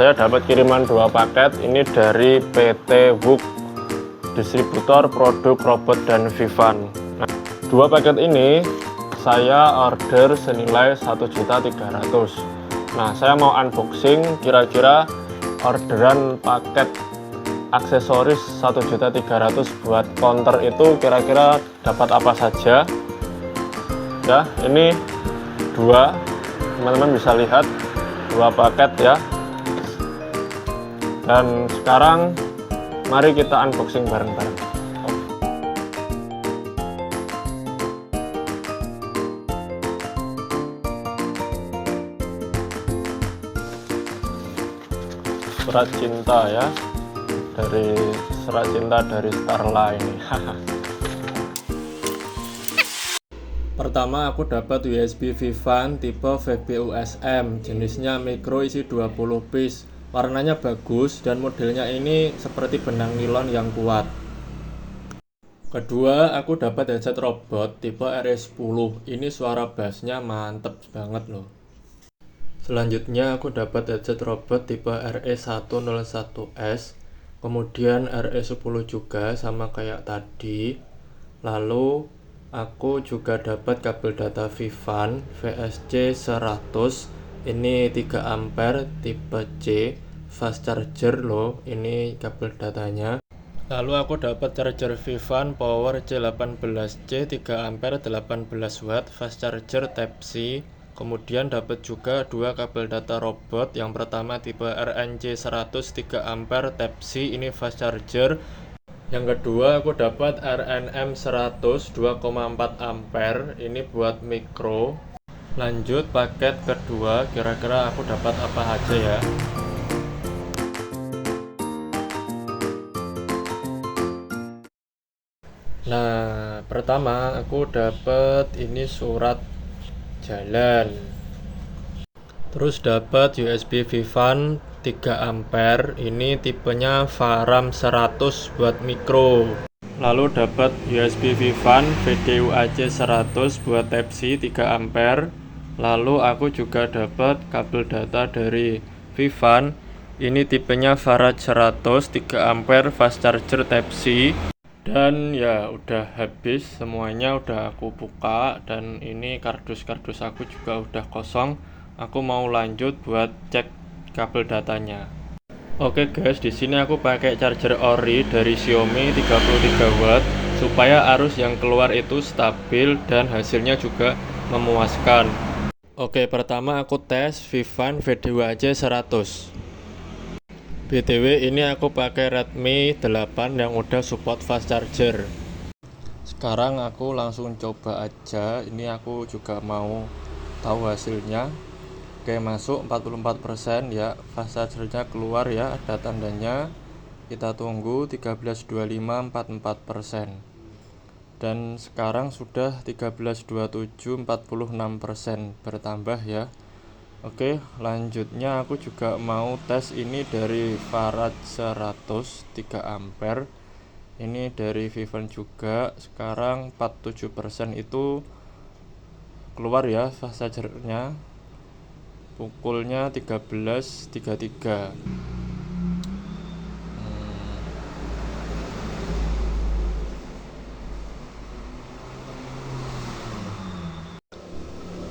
saya dapat kiriman 2 paket ini dari PT WOOK, distributor produk robot dan Vivan. Nah, 2 paket ini saya order senilai 1.300.000. Nah, saya mau unboxing kira-kira orderan paket aksesoris 1.300.000 buat counter itu kira-kira dapat apa saja. Ya, ini 2, teman-teman bisa lihat 2 paket ya. Dan sekarang mari kita unboxing bareng-bareng. Surat cinta ya, dari surat cinta dari Starla ini. Pertama aku dapat USB Vivan tipe VBUSM, jenisnya micro, isi 20 piece. Warnanya bagus dan modelnya ini seperti benang nilon yang kuat. Kedua aku dapat headset robot tipe RE10. Ini suara bassnya mantep banget loh. Selanjutnya aku dapat headset robot tipe RE101S, kemudian RE10 juga sama kayak tadi. Lalu aku juga dapat kabel data Vivan VSC100, ini 3 ampere tipe C, fast charger loh, ini kabel datanya. Lalu aku dapat charger Vivan Power C18C 3 ampere 18 watt, fast charger Type C. Kemudian dapat juga 2 kabel data robot. Yang pertama tipe RNC100 3 ampere Type C, ini fast charger. Yang kedua aku dapat RNM100 2,4 ampere, ini buat mikro. Lanjut paket kedua, kira-kira aku dapat apa aja ya. Nah, pertama aku dapat ini surat jalan. Terus dapat USB Vivan 3 ampere, ini tipenya Varam 100 buat mikro. Lalu dapat USB Vivan VDUAC 100 buat Type C 3 ampere. Lalu aku juga dapat kabel data dari Vivan, ini tipenya Farad 100 3 ampere, fast charger Type C. Dan ya udah habis semuanya, udah aku buka, dan ini kardus-kardus aku juga udah kosong. Aku mau lanjut buat cek kabel datanya. Oke guys, di sini aku pakai charger ori dari Xiaomi 33 watt supaya arus yang keluar itu stabil dan hasilnya juga memuaskan. Oke, pertama aku tes Vivan VDUAC 100. BTW ini aku pakai Redmi 8 yang udah support fast charger. Sekarang aku langsung coba aja. Ini aku juga mau tahu hasilnya. Oke, masuk 44% ya. Fast chargernya keluar ya, ada tandanya. Kita tunggu 13.25 44%. Dan sekarang sudah 13.27 46%, bertambah ya. Oke, lanjutnya aku juga mau tes ini dari Farad 100 3 ampere. Ini dari Vivan juga. Sekarang 47% itu keluar ya fast chargernya. Pukulnya 13.33.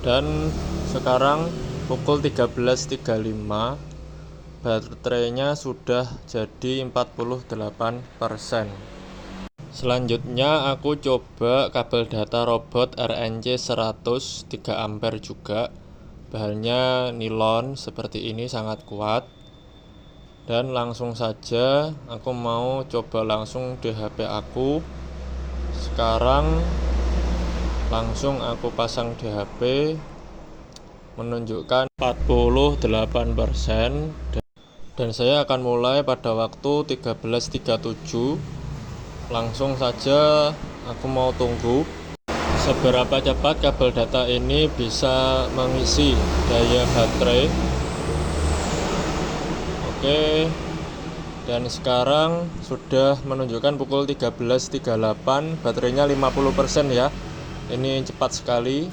Dan sekarang pukul 13.35, baterainya sudah jadi 48%. Selanjutnya aku coba kabel data robot RNC100 3 ampere juga. Bahannya nilon seperti ini, sangat kuat. Dan langsung saja aku mau coba langsung di HP aku. Sekarang langsung aku pasang di HP, menunjukkan 48%, dan saya akan mulai pada waktu 13.37. Langsung saja aku mau tunggu seberapa cepat kabel data ini bisa mengisi daya baterai. Oke, dan sekarang sudah menunjukkan pukul 13.38, baterainya 50% ya. Ini cepat sekali.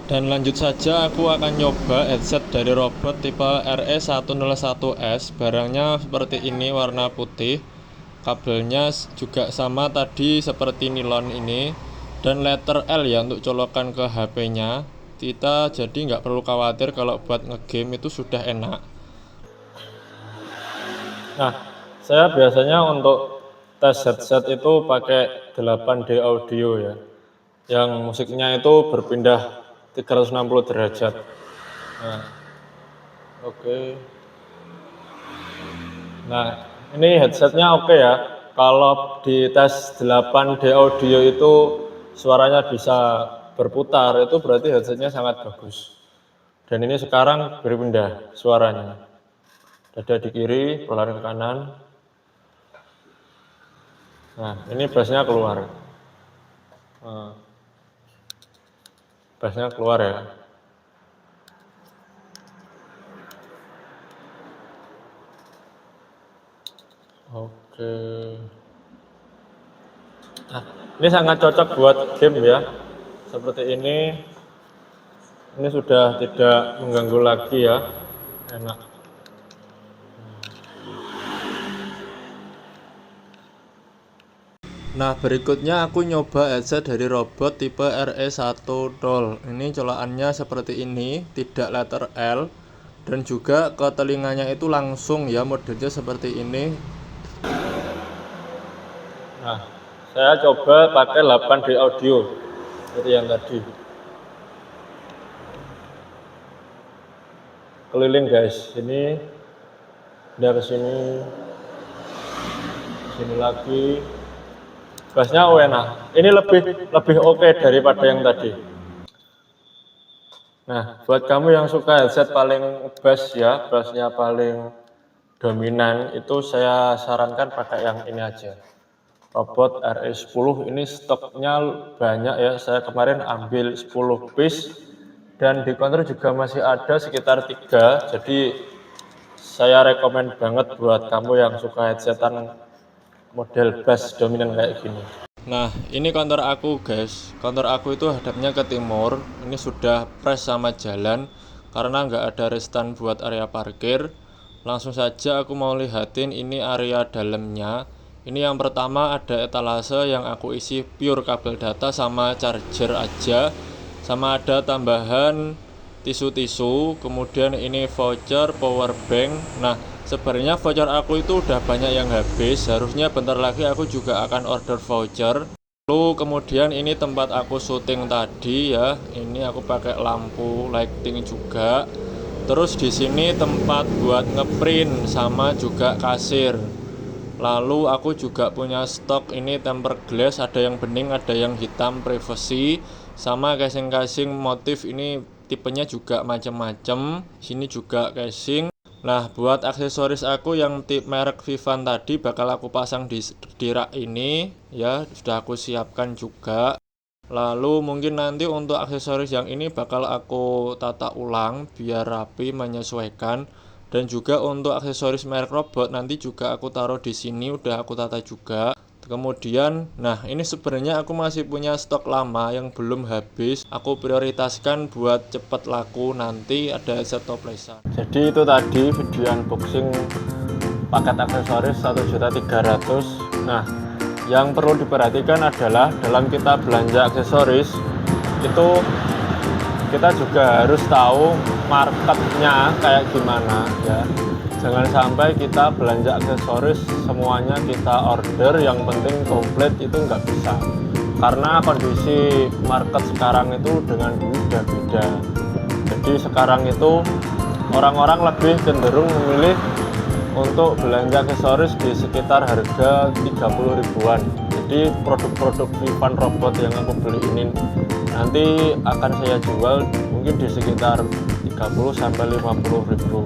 Dan lanjut saja aku akan nyoba headset dari Robot tipe RE101S. Barangnya seperti ini, warna putih. Kabelnya juga sama tadi seperti nilon ini. Dan letter L ya untuk colokan ke HP-nya. Kita jadi nggak perlu khawatir kalau buat ngegame itu sudah enak. Nah, saya biasanya untuk tes headset itu pakai 8D audio ya. Yang musiknya itu berpindah 360 derajat. Nah, oke. Nah, ini headsetnya oke ya. Kalau di tes 8D audio itu suaranya bisa berputar, itu berarti headsetnya sangat bagus. Dan ini sekarang berpindah suaranya. Dada di kiri, pelan ke kanan. Nah, ini bassnya keluar. Nah, bassnya keluar ya. Oke. Nah, ini sangat cocok buat game ya. Seperti ini. Ini sudah tidak mengganggu lagi ya. Enak. Nah, berikutnya aku nyoba headset dari Robot tipe RE100. Ini colokannya seperti ini, tidak letter L. Dan juga ke telinganya itu langsung ya, modelnya seperti ini. Nah, saya coba pakai 8D audio seperti yang tadi. Keliling guys, ini dari sini, sini lagi. Bassnya enak. Ini lebih oke daripada yang tadi. Nah, buat kamu yang suka headset paling bass ya, bassnya paling dominan, itu saya sarankan pakai yang ini aja. Robot RE10 ini stoknya banyak ya. Saya kemarin ambil 10 piece dan di counter juga masih ada sekitar 3. Jadi saya rekomen banget buat kamu yang suka headsetan model bass dominan kayak gini. Nah, ini kantor aku guys. Kantor aku itu hadapnya ke timur. Ini sudah press sama jalan karena nggak ada restan buat area parkir. Langsung saja aku mau lihatin ini area dalamnya. Ini yang pertama ada etalase yang aku isi pure kabel data sama charger aja. Sama ada tambahan tisu-tisu, kemudian ini voucher, power bank. Nah, sebenarnya voucher aku itu udah banyak yang habis. Harusnya bentar lagi aku juga akan order voucher. Lalu kemudian ini tempat aku syuting tadi ya. Ini aku pakai lampu lighting juga. Terus di sini tempat buat ngeprint sama juga kasir. Lalu aku juga punya stok ini tempered glass, ada yang bening, ada yang hitam privacy, sama casing-casing motif ini tipenya juga macam-macam. Sini juga casing. Nah, buat aksesoris aku yang tip merek Vivan tadi bakal aku pasang di rak ini ya, sudah aku siapkan juga. Lalu mungkin nanti untuk aksesoris yang ini bakal aku tata ulang biar rapi menyesuaikan. Dan juga untuk aksesoris merek Robot nanti juga aku taruh di sini, udah aku tata juga. Kemudian, nah ini sebenarnya aku masih punya stok lama yang belum habis. Aku prioritaskan buat cepet laku, nanti ada headset toplesan. Jadi itu tadi video unboxing paket aksesoris 1.300.000. Nah, yang perlu diperhatikan adalah dalam kita belanja aksesoris itu kita juga harus tahu marketnya kayak gimana ya. Jangan sampai kita belanja aksesoris semuanya kita order, yang penting komplit, itu nggak bisa. Karena kondisi market sekarang itu dengan dulu udah beda. Jadi sekarang itu orang-orang lebih cenderung memilih untuk belanja aksesoris di sekitar harga 30 ribuan. Jadi produk-produk Vivan Robot yang aku beli ini nanti akan saya jual mungkin di sekitar 30 sampai 50 ribu.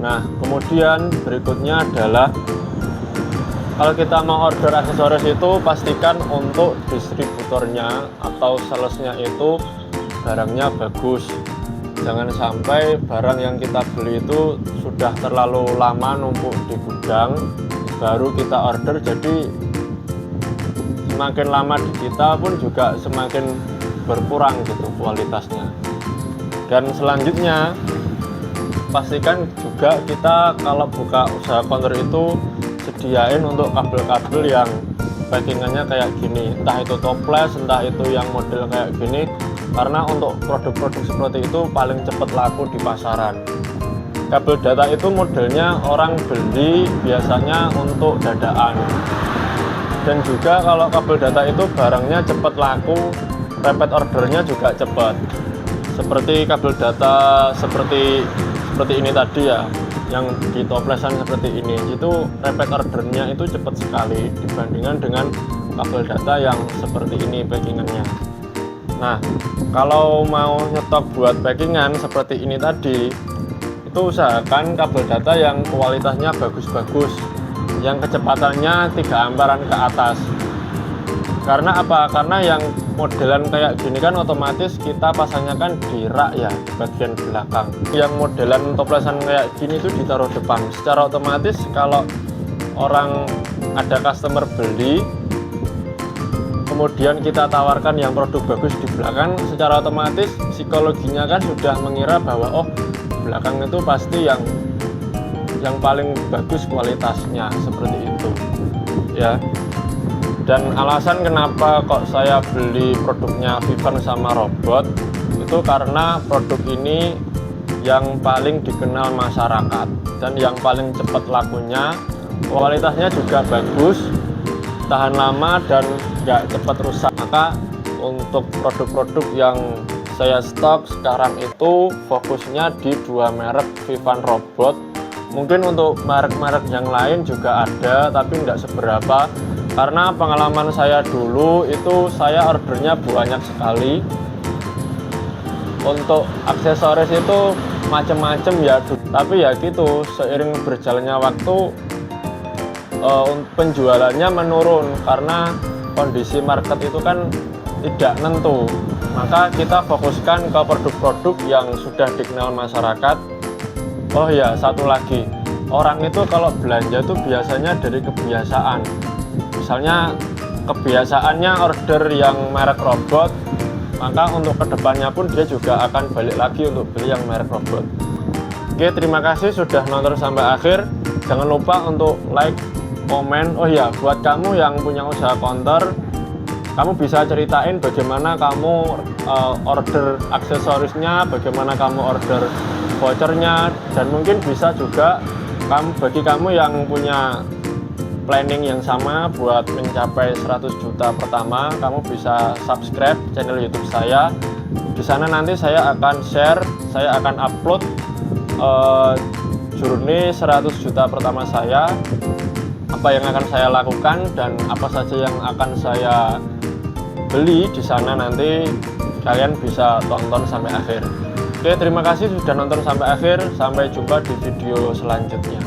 Nah, kemudian berikutnya adalah kalau kita mau order aksesoris itu pastikan untuk distributornya atau salesnya itu barangnya bagus. Jangan sampai barang yang kita beli itu sudah terlalu lama numpuk di gudang baru kita order, jadi semakin lama di kita pun juga semakin berkurang gitu kualitasnya. Dan selanjutnya pastikan juga kita kalau buka usaha counter itu sediain untuk kabel-kabel yang packingannya kayak gini, entah itu toples, entah itu yang model kayak gini, karena untuk produk-produk seperti itu paling cepat laku di pasaran. Kabel data itu modelnya orang beli biasanya untuk dadaan, dan juga kalau kabel data itu barangnya cepat laku, repeat ordernya juga cepat. Seperti kabel data seperti ini tadi ya, yang di toplesan seperti ini, itu repeat ordernya itu cepat sekali dibandingkan dengan kabel data yang seperti ini packingannya. Nah, kalau mau nyetok buat packingan seperti ini tadi, itu usahakan kabel data yang kualitasnya bagus-bagus, yang kecepatannya 3 amperan ke atas. Karena apa? Karena yang modelan kayak gini kan otomatis kita pasangnya kan di rak ya, di bagian belakang. Yang modelan toplesan kayak gini itu ditaruh depan. Secara otomatis kalau orang ada customer beli, kemudian kita tawarkan yang produk bagus di belakang, secara otomatis psikologinya kan sudah mengira bahwa oh, belakang itu pasti yang paling bagus kualitasnya, seperti itu ya. Dan alasan kenapa kok saya beli produknya Vivan sama Robot itu karena produk ini yang paling dikenal masyarakat dan yang paling cepat lakunya, kualitasnya juga bagus, tahan lama dan nggak cepat rusak. Maka untuk produk-produk yang saya stok sekarang itu fokusnya di 2 merek Vivan Robot. Mungkin untuk merek-merek yang lain juga ada, tapi nggak seberapa. Karena pengalaman saya dulu itu saya ordernya banyak sekali. Untuk aksesoris itu macam-macam ya, tapi ya gitu, seiring berjalannya waktu penjualannya menurun karena kondisi market itu kan tidak nentu. Maka kita fokuskan ke produk-produk yang sudah dikenal masyarakat. Oh ya, satu lagi, orang itu kalau belanja itu biasanya dari kebiasaan. Misalnya kebiasaannya order yang merek Robot, maka untuk kedepannya pun dia juga akan balik lagi untuk beli yang merek Robot. Oke, terima kasih sudah nonton sampai akhir. Jangan lupa untuk like, komen. Oh ya, buat kamu yang punya usaha counter, kamu bisa ceritain bagaimana kamu order aksesorisnya, bagaimana kamu order vouchernya, dan mungkin bisa juga bagi kamu yang punya planning yang sama buat mencapai 100 juta pertama, kamu bisa subscribe channel YouTube saya. Di sana nanti saya akan share, saya akan upload journey 100 juta pertama saya, apa yang akan saya lakukan dan apa saja yang akan saya beli di sana. Nanti kalian bisa tonton sampai akhir. Oke, terima kasih sudah nonton sampai akhir. Sampai jumpa di video selanjutnya.